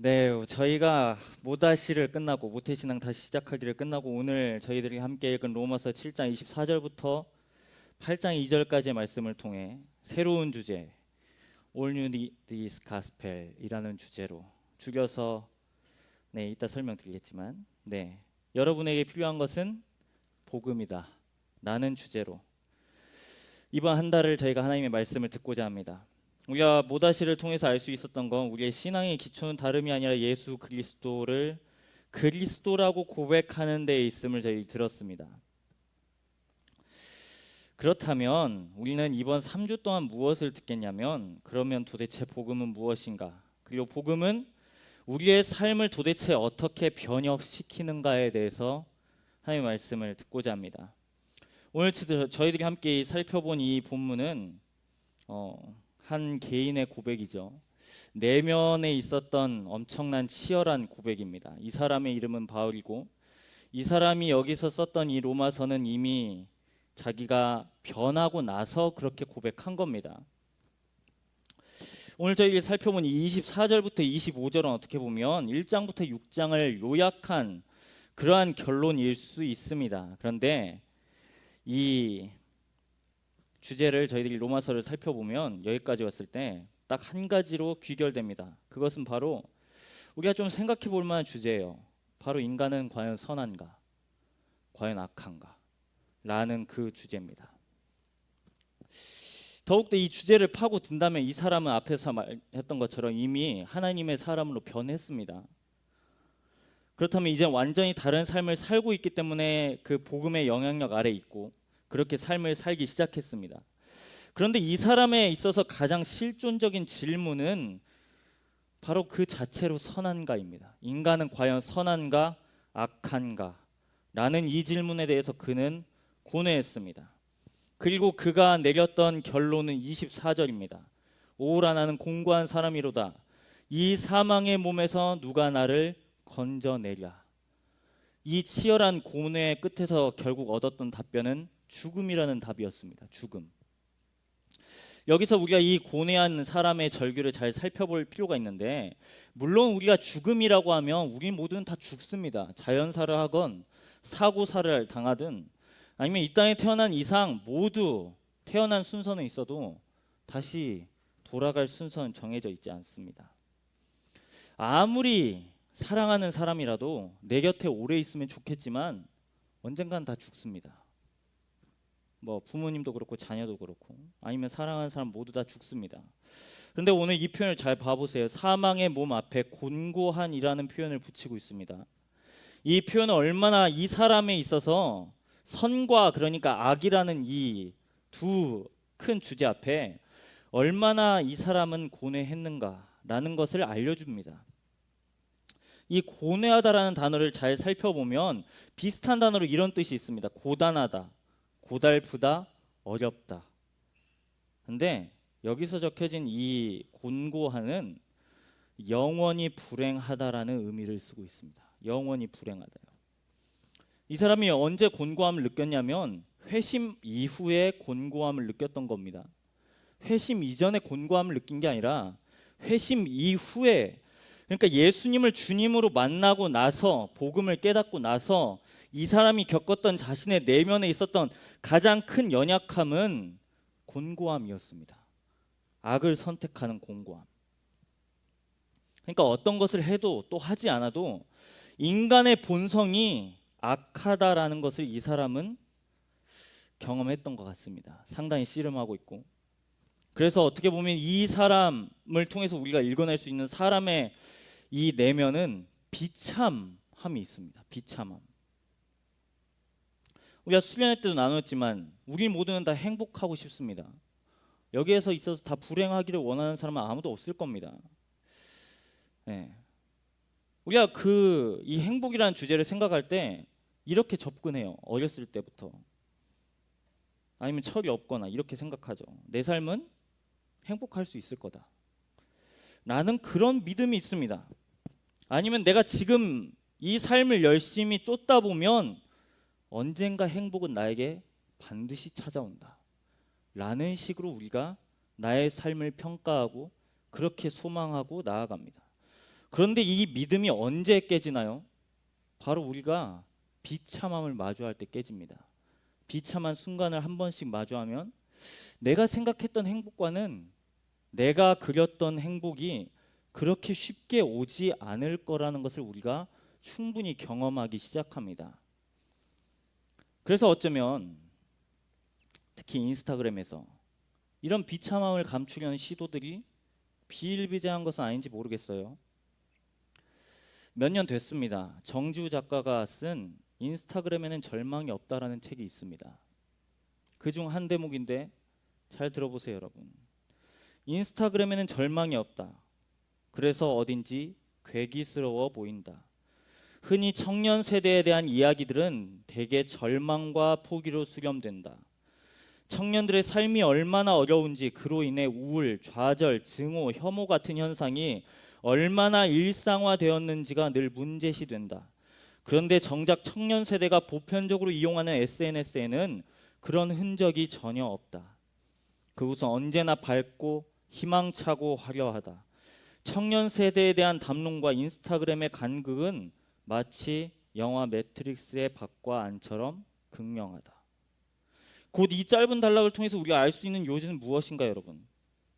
네, 저희가 모다시를 끝나고 모태신앙 다시 시작하기를 끝나고 오늘 저희들이 함께 읽은 로마서 7장 24절부터 8장 2절까지의 말씀을 통해 새로운 주제 All You Need is Gospel이라는 주제로 줄여서 이따 설명드리겠지만 여러분에게 필요한 것은 복음이다 라는 주제로 이번 한 달을 저희가 하나님의 말씀을 듣고자 합니다. 우리가 모다시를 통해서 알 수 있었던 건 우리의 신앙의 기초는 다름이 아니라 예수 그리스도를 그리스도라고 고백하는 데에 있음을 저희 들었습니다. 그렇다면 우리는 이번 3주 동안 무엇을 듣겠냐면, 그러면 도대체 복음은 무엇인가? 그리고 복음은 우리의 삶을 도대체 어떻게 변혁시키는가에 대해서 하나님의 말씀을 듣고자 합니다. 오늘 저희들이 함께 살펴본 이 본문은 한 개인의 고백이죠. 내면에 있었던 엄청난 치열한 고백입니다. 이 사람의 이름은 바울이고, 이 사람이 여기서 썼던 이 로마서는 이미 자기가 변하고 나서 그렇게 고백한 겁니다. 오늘 저희가 살펴본 이 24절부터 25절은 어떻게 보면 1장부터 6장을 요약한 그러한 결론일 수 있습니다. 그런데 이 주제를 저희들이 로마서를 살펴보면 여기까지 왔을 때 딱 한 가지로 귀결됩니다. 그것은 바로 우리가 좀 생각해 볼 만한 주제예요. 바로 인간은 과연 선한가? 과연 악한가? 라는 그 주제입니다. 더욱더 이 주제를 파고든다면 이 사람은 앞에서 말했던 것처럼 이미 하나님의 사람으로 변했습니다. 그렇다면 이제 완전히 다른 삶을 살고 있기 때문에 그 복음의 영향력 아래 있고 그렇게 삶을 살기 시작했습니다. 그런데 이 사람에 있어서 가장 실존적인 질문은 바로 그 자체로 선한가입니다. 인간은 과연 선한가 악한가? 라는 이 질문에 대해서 그는 고뇌했습니다. 그리고 그가 내렸던 결론은 24절입니다. 오라 나는 공고한 사람이로다. 이 사망의 몸에서 누가 나를 건져내랴. 이 치열한 고뇌의 끝에서 결국 얻었던 답변은 죽음이라는 답이었습니다. 죽음. 여기서 우리가 이 고뇌한 사람의 절규를 잘 살펴볼 필요가 있는데, 물론 우리가 죽음이라고 하면 우리 모두는 다 죽습니다. 자연사를 하건 사고사를 당하든 아니면 이 땅에 태어난 이상 모두 태어난 순서는 있어도 다시 돌아갈 순서는 정해져 있지 않습니다. 아무리 사랑하는 사람이라도 내 곁에 오래 있으면 좋겠지만 언젠간 다 죽습니다. 부모님도 그렇고 자녀도 그렇고 아니면 사랑하는 사람 모두 다 죽습니다. 그런데 오늘 이 표현을 잘 봐보세요. 사망의 몸 앞에 곤고한이라는 표현을 붙이고 있습니다. 이 표현은 얼마나 이 사람에 있어서 선과 그러니까 악이라는 이 두 큰 주제 앞에 얼마나 이 사람은 고뇌했는가라는 것을 알려줍니다. 이 고뇌하다라는 단어를 잘 살펴보면 비슷한 단어로 이런 뜻이 있습니다. 고단하다, 고달프다, 어렵다. 근데 여기서 적혀진 이 곤고한은 영원히 불행하다라는 의미를 쓰고 있습니다. 영원히 불행하다요. 이 사람이 언제 곤고함을 느꼈냐면 회심 이후에 곤고함을 느꼈던 겁니다. 회심 이전에 곤고함을 느낀 게 아니라 회심 이후에, 그러니까 예수님을 주님으로 만나고 나서 복음을 깨닫고 나서 이 사람이 겪었던 자신의 내면에 있었던 가장 큰 연약함은 곤고함이었습니다. 악을 선택하는 곤고함. 그러니까 어떤 것을 해도 또 하지 않아도 인간의 본성이 악하다라는 것을 이 사람은 경험했던 것 같습니다. 상당히 씨름하고 있고. 그래서 어떻게 보면 이 사람을 통해서 우리가 읽어낼 수 있는 사람의 이 내면은 비참함이 있습니다. 비참함. 우리가 수련회 때도 나눴지만 우리 모두는 다 행복하고 싶습니다. 여기에서 있어서 다 불행하기를 원하는 사람은 아무도 없을 겁니다. 우리가 이 행복이라는 주제를 생각할 때 이렇게 접근해요. 어렸을 때부터. 아니면 철이 없거나 이렇게 생각하죠. 내 삶은 행복할 수 있을 거다. 나는 그런 믿음이 있습니다. 아니면 내가 지금 이 삶을 열심히 쫓다 보면 언젠가 행복은 나에게 반드시 찾아온다. 라는 식으로 우리가 나의 삶을 평가하고 그렇게 소망하고 나아갑니다. 그런데 이 믿음이 언제 깨지나요? 바로 우리가 비참함을 마주할 때 깨집니다. 비참한 순간을 한 번씩 마주하면 내가 생각했던 행복과는, 내가 그렸던 행복이 그렇게 쉽게 오지 않을 거라는 것을 우리가 충분히 경험하기 시작합니다. 그래서 어쩌면 특히 인스타그램에서 이런 비참함을 감추려는 시도들이 비일비재한 것은 아닌지 모르겠어요. 몇 년 됐습니다. 정지우 작가가 쓴 인스타그램에는 절망이 없다라는 책이 있습니다. 그중 한 대목인데 잘 들어보세요, 여러분. 인스타그램에는 절망이 없다. 그래서 어딘지 괴기스러워 보인다. 흔히 청년 세대에 대한 이야기들은 대개 절망과 포기로 수렴된다. 청년들의 삶이 얼마나 어려운지, 그로 인해 우울, 좌절, 증오, 혐오 같은 현상이 얼마나 일상화되었는지가 늘 문제시된다. 그런데 정작 청년 세대가 보편적으로 이용하는 SNS에는 그런 흔적이 전혀 없다. 그곳은 언제나 밝고 희망차고 화려하다. 청년 세대에 대한 담론과 인스타그램의 간극은 마치 영화 매트릭스의 박과 안처럼 극명하다. 곧 이 짧은 단락을 통해서 우리가 알 수 있는 요지는 무엇인가, 여러분?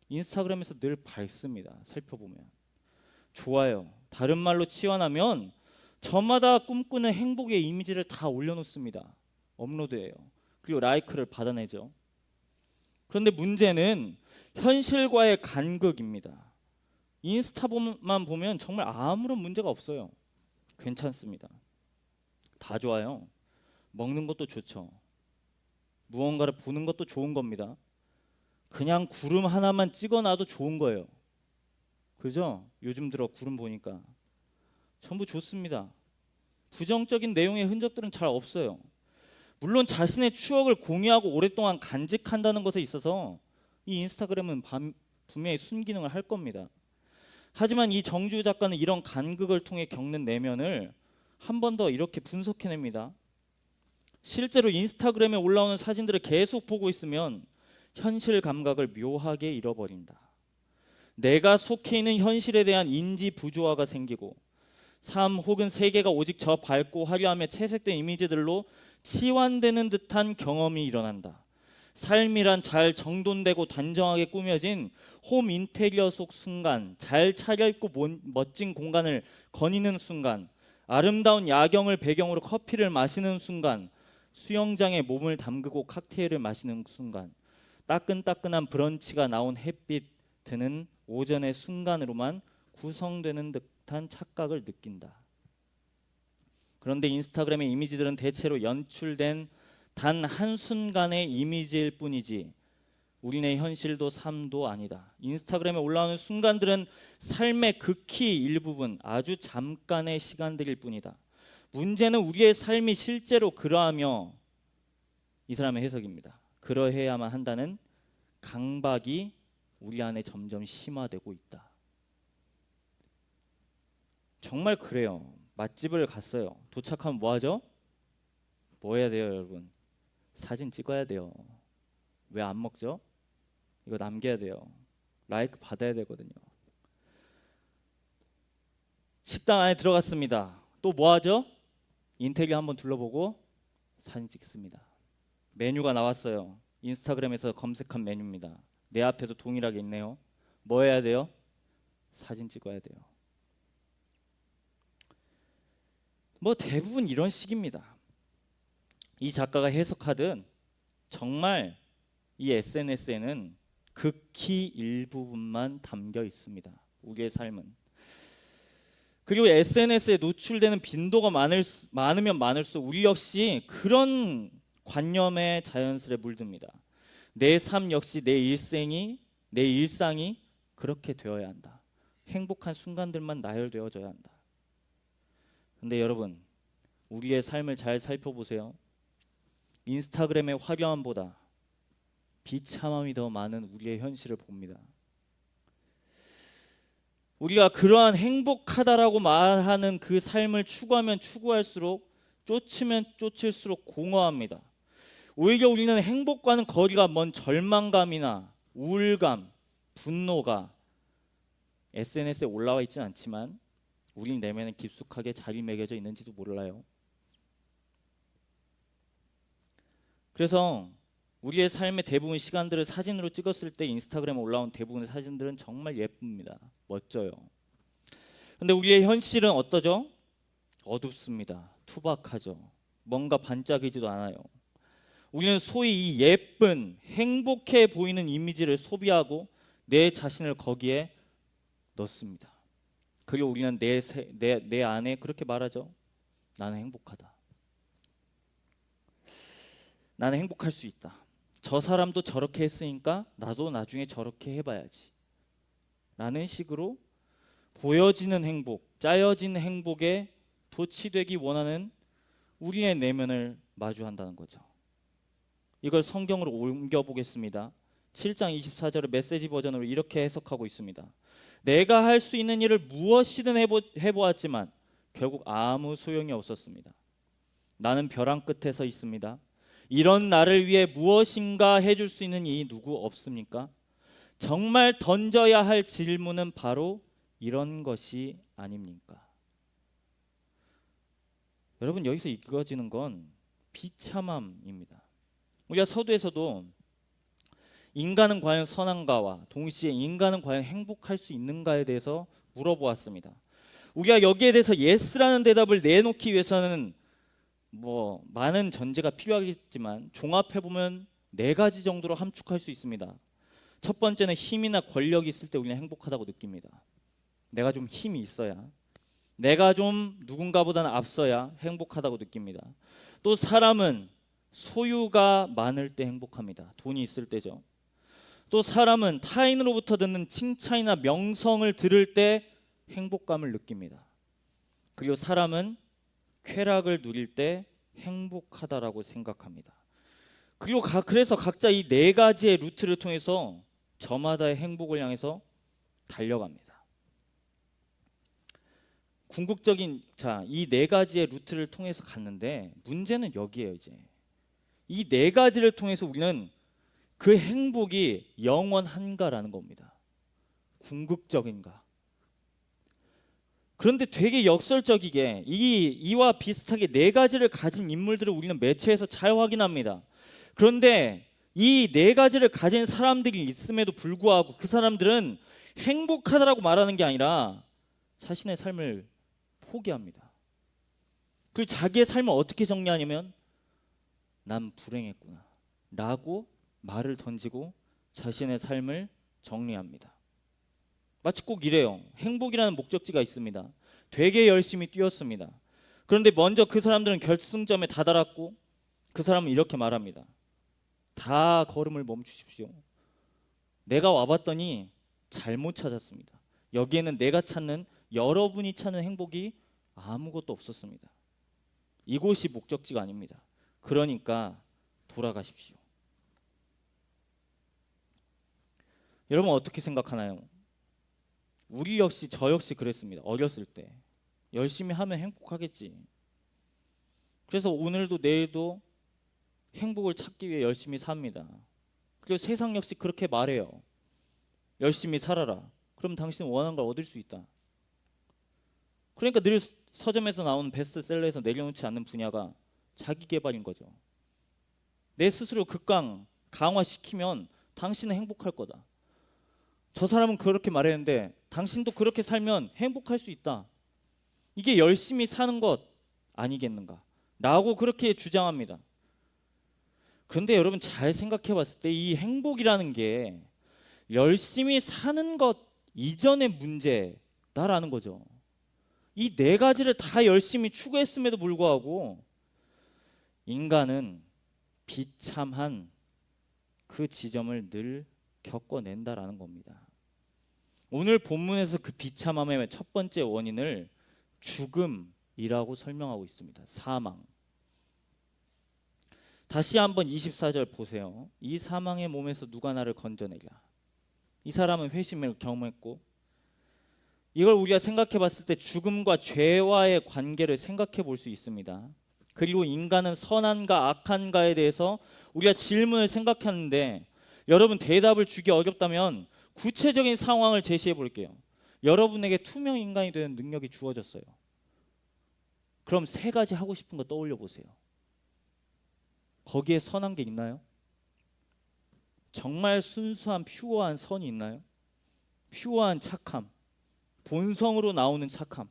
인스타그램에서 늘 밝습니다. 살펴보면 좋아요, 다른 말로 치환하면 저마다 꿈꾸는 행복의 이미지를 다 올려놓습니다. 업로드해요. 그리고 라이크를 받아내죠. 그런데 문제는 현실과의 간극입니다. 인스타만 보면 정말 아무런 문제가 없어요. 괜찮습니다. 다 좋아요. 먹는 것도 좋죠. 무언가를 보는 것도 좋은 겁니다. 그냥 구름 하나만 찍어놔도 좋은 거예요. 그죠? 요즘 들어 구름 보니까 전부 좋습니다. 부정적인 내용의 흔적들은 잘 없어요. 물론 자신의 추억을 공유하고 오랫동안 간직한다는 것에 있어서 이 인스타그램은 분명히 순기능을 할 겁니다. 하지만 이 정주 작가는 이런 간극을 통해 겪는 내면을 한 번 더 이렇게 분석해냅니다. 실제로 인스타그램에 올라오는 사진들을 계속 보고 있으면 현실 감각을 묘하게 잃어버린다. 내가 속해 있는 현실에 대한 인지 부조화가 생기고 삶 혹은 세계가 오직 저 밝고 화려하며 채색된 이미지들로 치환되는 듯한 경험이 일어난다. 삶이란 잘 정돈되고 단정하게 꾸며진 홈 인테리어 속 순간, 잘 차려입고 멋진 공간을 거니는 순간, 아름다운 야경을 배경으로 커피를 마시는 순간, 수영장에 몸을 담그고 칵테일을 마시는 순간, 따끈따끈한 브런치가 나온 햇빛 드는 오전의 순간으로만 구성되는 듯한 착각을 느낀다. 그런데 인스타그램의 이미지들은 대체로 연출된 단 한순간의 이미지일 뿐이지 우리네 현실도 삶도 아니다. 인스타그램에 올라오는 순간들은 삶의 극히 일부분, 아주 잠깐의 시간들일 뿐이다. 문제는 우리의 삶이 실제로 그러하며, 이 사람의 해석입니다, 그러해야만 한다는 강박이 우리 안에 점점 심화되고 있다. 정말 그래요. 맛집을 갔어요. 도착하면 뭐 하죠? 뭐 해야 돼요, 여러분? 사진 찍어야 돼요. 왜 안 먹죠? 이거 남겨야 돼요. 라이크 받아야 되거든요. 식당 안에 들어갔습니다. 또 뭐 하죠? 인테리어 한번 둘러보고 사진 찍습니다. 메뉴가 나왔어요. 인스타그램에서 검색한 메뉴입니다. 내 앞에도 동일하게 있네요. 뭐 해야 돼요? 사진 찍어야 돼요. 뭐 대부분 이런 식입니다. 이 작가가 해석하듯 정말 이 SNS에는 극히 일부분만 담겨 있습니다. 우리의 삶은. 그리고 SNS에 노출되는 빈도가 많으면 많을수록 우리 역시 그런 관념에 자연스레 물듭니다. 내 삶 역시 내 일상이 그렇게 되어야 한다. 행복한 순간들만 나열되어져야 한다. 근데 여러분, 우리의 삶을 잘 살펴보세요. 인스타그램의 화려함보다 비참함이 더 많은 우리의 현실을 봅니다. 우리가 그러한 행복하다라고 말하는 그 삶을 추구하면 추구할수록, 쫓으면 쫓을수록 공허합니다. 오히려 우리는 행복과는 거리가 먼 절망감이나 우울감, 분노가 SNS에 올라와 있지는 않지만 우리 내면에 깊숙하게 자리매겨져 있는지도 몰라요. 그래서 우리의 삶의 대부분 시간들을 사진으로 찍었을 때 인스타그램에 올라온 대부분의 사진들은 정말 예쁩니다. 멋져요. 근데 우리의 현실은 어떠죠? 어둡습니다. 투박하죠. 뭔가 반짝이지도 않아요. 우리는 소위 이 예쁜 행복해 보이는 이미지를 소비하고 내 자신을 거기에 넣습니다. 그리고 우리는 내 안에 그렇게 말하죠. 나는 행복하다. 나는 행복할 수 있다. 저 사람도 저렇게 했으니까 나도 나중에 저렇게 해봐야지. 라는 식으로 보여지는 행복, 짜여진 행복에 도취되기 원하는 우리의 내면을 마주한다는 거죠. 이걸 성경으로 옮겨보겠습니다. 7장 24절의 메시지 버전으로 이렇게 해석하고 있습니다. 내가 할 수 있는 일을 무엇이든 해보았지만 결국 아무 소용이 없었습니다. 나는 벼랑 끝에 서 있습니다. 이런 나를 위해 무엇인가 해줄 수 있는 이 누구 없습니까? 정말 던져야 할 질문은 바로 이런 것이 아닙니까? 여러분, 여기서 이루어지는 건 비참함입니다. 우리가 서두에서도 인간은 과연 선한가와 동시에 인간은 과연 행복할 수 있는가에 대해서 물어보았습니다. 우리가 여기에 대해서 예스라는 대답을 내놓기 위해서는 많은 전제가 필요하겠지만 종합해보면 4가지 정도로 함축할 수 있습니다. 첫 번째는 힘이나 권력이 있을 때 우리는 행복하다고 느낍니다. 내가 좀 힘이 있어야, 내가 좀 누군가보다는 앞서야 행복하다고 느낍니다. 또 사람은 소유가 많을 때 행복합니다. 돈이 있을 때죠. 또 사람은 타인으로부터 듣는 칭찬이나 명성을 들을 때 행복감을 느낍니다. 그리고 사람은 쾌락을 누릴 때 행복하다라고 생각합니다. 그리고 그래서 각자 이 4가지의 루트를 통해서 저마다의 행복을 향해서 달려갑니다. 궁극적인 이 4가지의 루트를 통해서 갔는데 문제는 여기에요. 이제 이 4가지를 통해서 우리는 그 행복이 영원한가라는 겁니다. 궁극적인가? 그런데 되게 역설적이게 이와 비슷하게 4가지를 가진 인물들을 우리는 매체에서 잘 확인합니다. 그런데 이 4가지를 가진 사람들이 있음에도 불구하고 그 사람들은 행복하다라고 말하는 게 아니라 자신의 삶을 포기합니다. 그리고 자기의 삶을 어떻게 정리하냐면 난 불행했구나 라고 말을 던지고 자신의 삶을 정리합니다. 마치 꼭 이래요. 행복이라는 목적지가 있습니다. 되게 열심히 뛰었습니다. 그런데 먼저 그 사람들은 결승점에 다다랐고 그 사람은 이렇게 말합니다. 다 걸음을 멈추십시오. 내가 와봤더니 잘못 찾았습니다. 여기에는 내가 찾는, 여러분이 찾는 행복이 아무것도 없었습니다. 이곳이 목적지가 아닙니다. 그러니까 돌아가십시오. 여러분 어떻게 생각하나요? 우리 역시 저 역시 그랬습니다. 어렸을 때 열심히 하면 행복하겠지. 그래서 오늘도 내일도 행복을 찾기 위해 열심히 삽니다. 그리고 세상 역시 그렇게 말해요. 열심히 살아라. 그럼 당신은 원하는 걸 얻을 수 있다. 그러니까 늘 서점에서 나오는 베스트셀러에서 내려놓지 않는 분야가 자기 개발인 거죠. 내 스스로 강화시키면 당신은 행복할 거다. 저 사람은 그렇게 말했는데 당신도 그렇게 살면 행복할 수 있다. 이게 열심히 사는 것 아니겠는가? 라고 그렇게 주장합니다. 그런데 여러분 잘 생각해 봤을 때 이 행복이라는 게 열심히 사는 것 이전의 문제다라는 거죠. 이 4가지를 다 열심히 추구했음에도 불구하고 인간은 비참한 그 지점을 늘 겪어낸다라는 겁니다. 오늘 본문에서 그 비참함의 첫 번째 원인을 죽음이라고 설명하고 있습니다. 사망. 다시 한번 24절 보세요. 이 사망의 몸에서 누가 나를 건져내랴. 이 사람은 회심을 경험했고, 이걸 우리가 생각해 봤을 때 죽음과 죄와의 관계를 생각해 볼 수 있습니다. 그리고 인간은 선한가 악한가에 대해서 우리가 질문을 생각하는데 여러분 대답을 주기 어렵다면 구체적인 상황을 제시해 볼게요. 여러분에게 투명 인간이 되는 능력이 주어졌어요. 그럼 세 가지 하고 싶은 거 떠올려 보세요. 거기에 선한 게 있나요? 정말 순수한 퓨어한 선이 있나요? 퓨어한 착함, 본성으로 나오는 착함.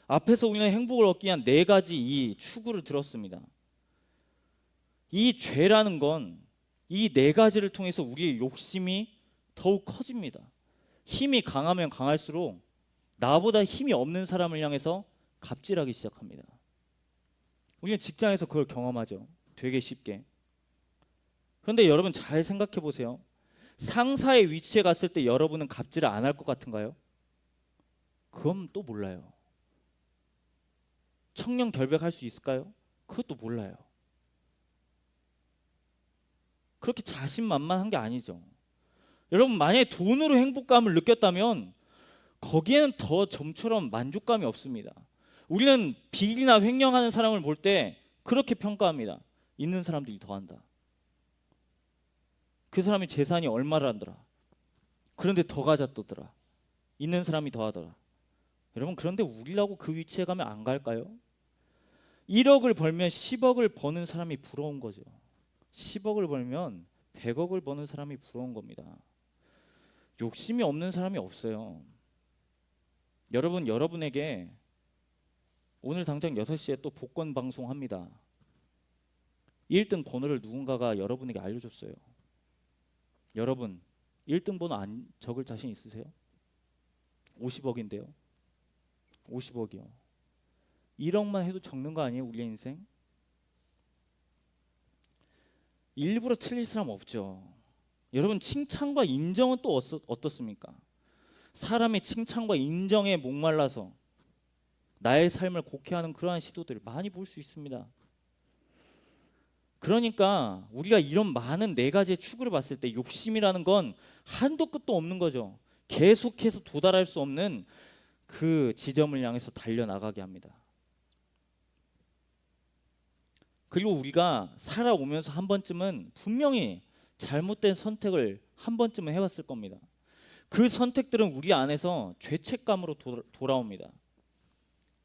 앞에서 우리는 행복을 얻기 위한 네 가지 이 추구를 들었습니다. 이 죄라는 건 이 네 가지를 통해서 우리의 욕심이 더욱 커집니다. 힘이 강하면 강할수록 나보다 힘이 없는 사람을 향해서 갑질하기 시작합니다. 우리는 직장에서 그걸 경험하죠. 되게 쉽게. 그런데 여러분 잘 생각해 보세요. 상사의 위치에 갔을 때 여러분은 갑질을 안 할 것 같은가요? 그건 또 몰라요. 청렴 결백할 수 있을까요? 그것도 몰라요. 그렇게 자신만만한 게 아니죠. 여러분 만약에 돈으로 행복감을 느꼈다면 거기에는 더 좀처럼 만족감이 없습니다. 우리는 비리나 횡령하는 사람을 볼 때 그렇게 평가합니다. 있는 사람들이 더한다. 그 사람이 재산이 얼마라더라. 그런데 더 가졌더라. 있는 사람이 더하더라. 여러분 그런데 우리라고 그 위치에 가면 안 갈까요? 1억을 벌면 10억을 버는 사람이 부러운 거죠. 10억을 벌면 100억을 버는 사람이 부러운 겁니다. 욕심이 없는 사람이 없어요. 여러분, 여러분에게 오늘 당장 6시에 또 복권 방송합니다. 1등 번호를 누군가가 여러분에게 알려줬어요. 여러분 1등 번호 안 적을 자신 있으세요? 50억인데요. 50억이요. 1억만 해도 적는 거 아니에요? 우리의 인생? 일부러 틀릴 사람 없죠. 여러분 칭찬과 인정은 또 어떻습니까? 사람의 칭찬과 인정에 목말라서 나의 삶을 곡해하는 그러한 시도들을 많이 볼 수 있습니다. 그러니까 우리가 이런 많은 네 가지의 추구를 봤을 때 욕심이라는 건 한도 끝도 없는 거죠. 계속해서 도달할 수 없는 그 지점을 향해서 달려나가게 합니다. 그리고 우리가 살아오면서 한 번쯤은 분명히 잘못된 선택을 한 번쯤은 해왔을 겁니다. 그 선택들은 우리 안에서 죄책감으로 돌아옵니다.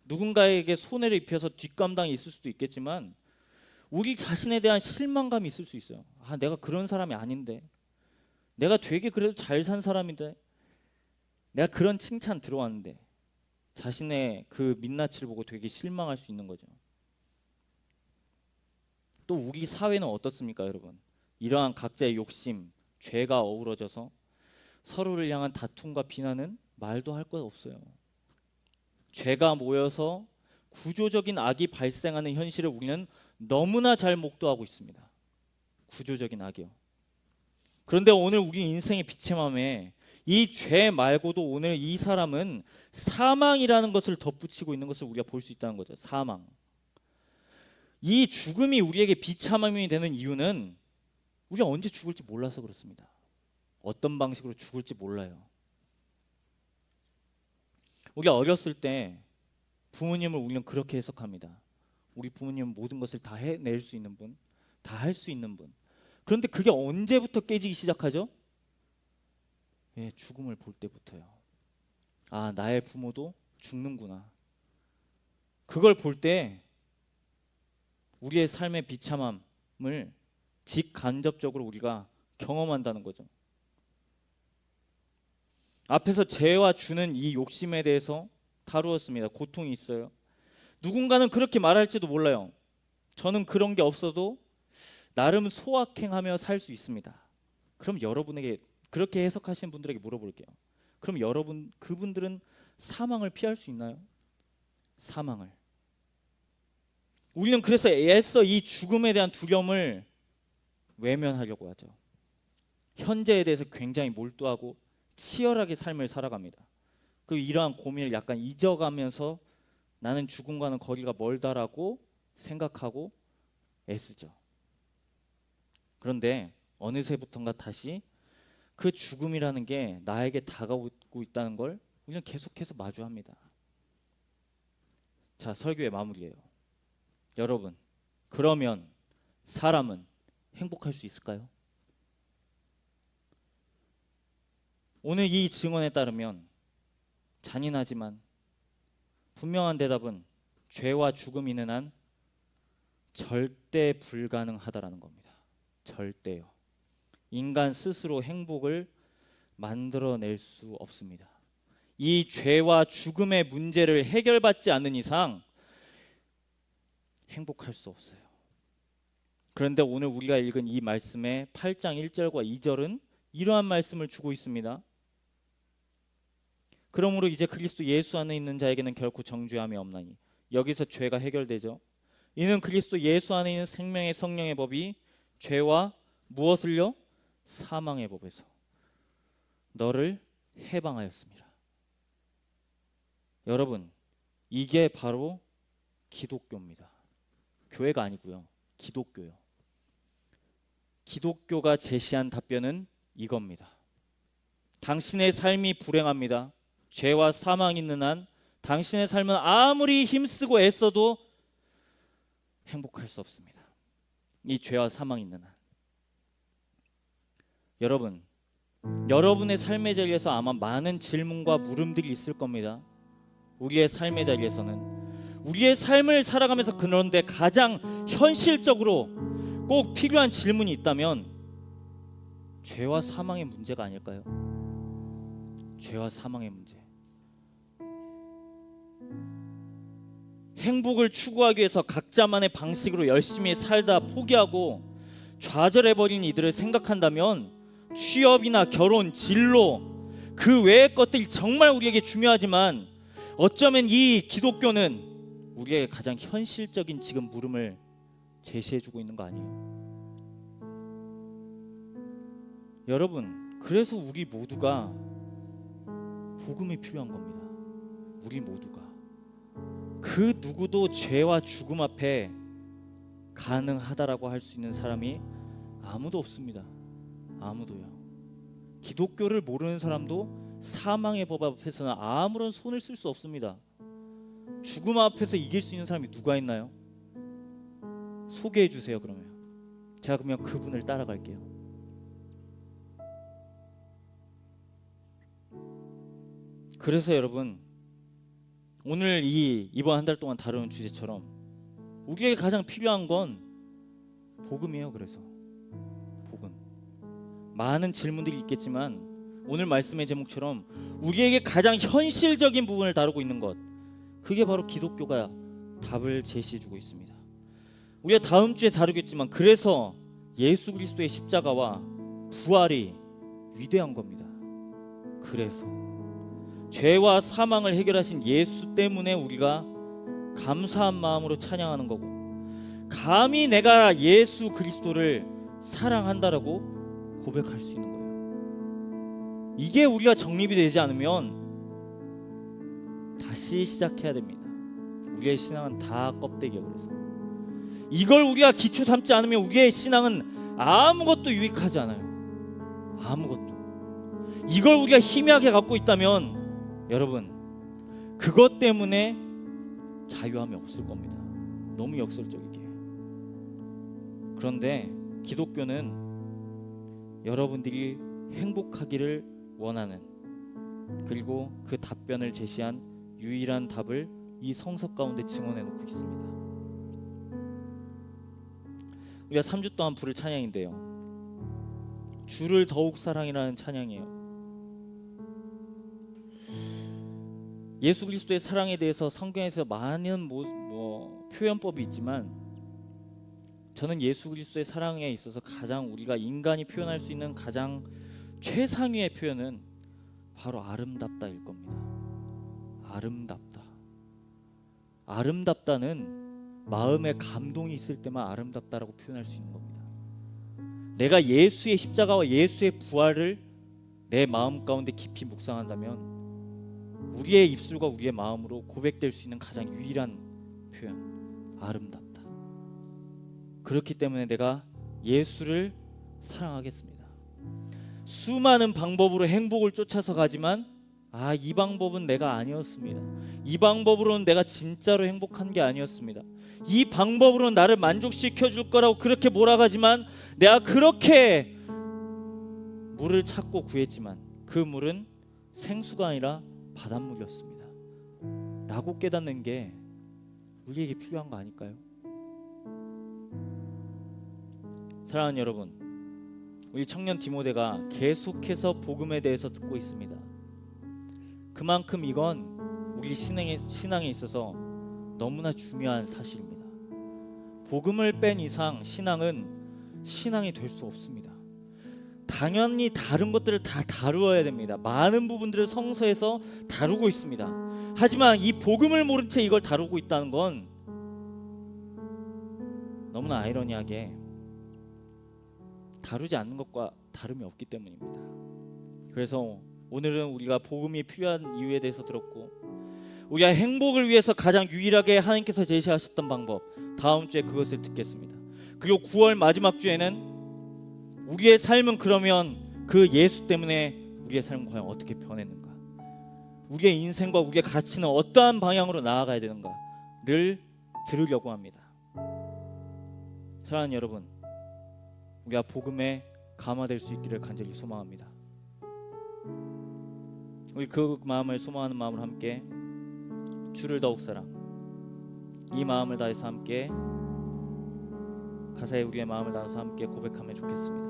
누군가에게 손해를 입혀서 뒷감당이 있을 수도 있겠지만 우리 자신에 대한 실망감이 있을 수 있어요. 아, 내가 그런 사람이 아닌데, 내가 되게 그래도 잘 산 사람인데, 내가 그런 칭찬 들어왔는데, 자신의 그 민낯을 보고 되게 실망할 수 있는 거죠. 또 우리 사회는 어떻습니까, 여러분? 이러한 각자의 욕심, 죄가 어우러져서 서로를 향한 다툼과 비난은 말도 할 것 없어요. 죄가 모여서 구조적인 악이 발생하는 현실을 우리는 너무나 잘 목도하고 있습니다. 구조적인 악이요. 그런데 오늘 우리 인생의 비참함에 이 죄 말고도 오늘 이 사람은 사망이라는 것을 덧붙이고 있는 것을 우리가 볼 수 있다는 거죠. 사망. 이 죽음이 우리에게 비참함이 되는 이유는 우리가 언제 죽을지 몰라서 그렇습니다. 어떤 방식으로 죽을지 몰라요. 우리가 어렸을 때 부모님을 우리는 그렇게 해석합니다. 우리 부모님은 모든 것을 다 해낼 수 있는 분, 다 할 수 있는 분. 그런데 그게 언제부터 깨지기 시작하죠? 예, 죽음을 볼 때부터요. 아, 나의 부모도 죽는구나. 그걸 볼 때 우리의 삶의 비참함을 직간접적으로 우리가 경험한다는 거죠. 앞에서 죄와 주는 이 욕심에 대해서 다루었습니다. 고통이 있어요. 누군가는 그렇게 말할지도 몰라요. 저는 그런 게 없어도 나름 소확행하며 살 수 있습니다. 그럼 여러분에게 그렇게 해석하시는 분들에게 물어볼게요. 그럼 여러분 그분들은 사망을 피할 수 있나요? 사망을. 우리는 그래서 애써 이 죽음에 대한 두려움을 외면하려고 하죠. 현재에 대해서 굉장히 몰두하고 치열하게 삶을 살아갑니다. 그 이러한 고민을 약간 잊어가면서 나는 죽음과는 거리가 멀다라고 생각하고 애쓰죠. 그런데 어느새부턴가 다시 그 죽음이라는 게 나에게 다가오고 있다는 걸 우리는 계속해서 마주합니다. 자, 설교의 마무리예요. 여러분, 그러면 사람은 행복할 수 있을까요? 오늘 이 증언에 따르면 잔인하지만 분명한 대답은 죄와 죽음이 있는 한 절대 불가능하다라는 겁니다. 절대요. 인간 스스로 행복을 만들어낼 수 없습니다. 이 죄와 죽음의 문제를 해결받지 않는 이상 행복할 수 없어요. 그런데 오늘 우리가 읽은 이 말씀의 8장 1절과 2절은 이러한 말씀을 주고 있습니다. 그러므로 이제 그리스도 예수 안에 있는 자에게는 결코 정죄함이 없나니. 여기서 죄가 해결되죠. 이는 그리스도 예수 안에 있는 생명의 성령의 법이 죄와 무엇을요? 사망의 법에서 너를 해방하였습니다. 여러분, 이게 바로 기독교입니다. 교회가 아니고요. 기독교요. 기독교가 제시한 답변은 이겁니다. 당신의 삶이 불행합니다. 죄와 사망이 있는 한 당신의 삶은 아무리 힘쓰고 애써도 행복할 수 없습니다. 이 죄와 사망이 있는 한. 여러분, 여러분의 삶의 자리에서 아마 많은 질문과 물음들이 있을 겁니다. 우리의 삶의 자리에서는 우리의 삶을 살아가면서 그런데 가장 현실적으로 꼭 필요한 질문이 있다면 죄와 사망의 문제가 아닐까요? 죄와 사망의 문제. 행복을 추구하기 위해서 각자만의 방식으로 열심히 살다 포기하고 좌절해버린 이들을 생각한다면 취업이나 결혼, 진로 그 외의 것들이 정말 우리에게 중요하지만 어쩌면 이 기독교는 우리에게 가장 현실적인 지금 물음을 제시해주고 있는 거 아니에요? 여러분, 그래서 우리 모두가 복음이 필요한 겁니다. 우리 모두가 그 누구도 죄와 죽음 앞에 가능하다라고 할 수 있는 사람이 아무도 없습니다. 아무도요. 기독교를 모르는 사람도 사망의 법 앞에서는 아무런 손을 쓸 수 없습니다. 죽음 앞에서 이길 수 있는 사람이 누가 있나요? 소개해 주세요. 그러면 제가 그러면 그분을 따라갈게요. 그래서 여러분, 오늘 이번 한 달 동안 다루는 주제처럼 우리에게 가장 필요한 건 복음이에요. 그래서 복음. 많은 질문들이 있겠지만 오늘 말씀의 제목처럼 우리에게 가장 현실적인 부분을 다루고 있는 것, 그게 바로 기독교가 답을 제시해주고 있습니다. 우리가 다음 주에 다루겠지만 그래서 예수 그리스도의 십자가와 부활이 위대한 겁니다. 그래서 죄와 사망을 해결하신 예수 때문에 우리가 감사한 마음으로 찬양하는 거고, 감히 내가 예수 그리스도를 사랑한다라고 고백할 수 있는 거예요. 이게 우리가 정립이 되지 않으면 다시 시작해야 됩니다. 우리의 신앙은 다 껍데기예요. 그래서 이걸 우리가 기초 삼지 않으면 우리의 신앙은 아무것도 유익하지 않아요. 아무것도. 이걸 우리가 희미하게 갖고 있다면 여러분, 그것 때문에 자유함이 없을 겁니다. 너무 역설적이게. 그런데 기독교는 여러분들이 행복하기를 원하는, 그리고 그 답변을 제시한 유일한 답을 이 성서 가운데 증언해 놓고 있습니다. 우리가 3주 동안 부를 찬양인데요, 주를 더욱 사랑이라는 찬양이에요. 예수 그리스도의 사랑에 대해서 성경에서 많은 표현법이 있지만 저는 예수 그리스도의 사랑에 있어서 가장 우리가 인간이 표현할 수 있는 가장 최상위의 표현은 바로 아름답다일 겁니다. 아름답다. 아름답다는 마음에 감동이 있을 때만 아름답다라고 표현할 수 있는 겁니다. 내가 예수의 십자가와 예수의 부활을 내 마음 가운데 깊이 묵상한다면 우리의 입술과 우리의 마음으로 고백될 수 있는 가장 유일한 표현, 아름답다. 그렇기 때문에 내가 예수를 사랑하겠습니다. 수많은 방법으로 행복을 쫓아서 가지만 이 방법은 내가 아니었습니다. 이 방법으로는 내가 진짜로 행복한 게 아니었습니다. 이 방법으로는 나를 만족시켜 줄 거라고 그렇게 몰아가지만 내가 그렇게 물을 찾고 구했지만 그 물은 생수가 아니라 바닷물이었습니다. 라고 깨닫는 게 우리에게 필요한 거 아닐까요? 사랑하는 여러분, 우리 청년 디모데가 계속해서 복음에 대해서 듣고 있습니다. 그만큼 이건 우리 신앙에 있어서 너무나 중요한 사실입니다. 복음을 뺀 이상 신앙은 신앙이 될 수 없습니다. 당연히 다른 것들을 다 다루어야 됩니다. 많은 부분들을 성서에서 다루고 있습니다. 하지만 이 복음을 모른 채 이걸 다루고 있다는 건 너무나 아이러니하게 다루지 않는 것과 다름이 없기 때문입니다. 그래서 오늘은 우리가 복음이 필요한 이유에 대해서 들었고, 우리가 행복을 위해서 가장 유일하게 하나님께서 제시하셨던 방법, 다음 주에 그것을 듣겠습니다. 그리고 9월 마지막 주에는 우리의 삶은 그러면 그 예수 때문에 우리의 삶은 과연 어떻게 변했는가, 우리의 인생과 우리의 가치는 어떠한 방향으로 나아가야 되는가를 들으려고 합니다. 사랑하는 여러분, 우리가 복음에 감화될 수 있기를 간절히 소망합니다. 우리 그 마음을 소망하는 마음으로 함께 주를 더욱 사랑, 이 마음을 다해서 함께 가사에 우리의 마음을 나눠서 함께 고백하면 좋겠습니다.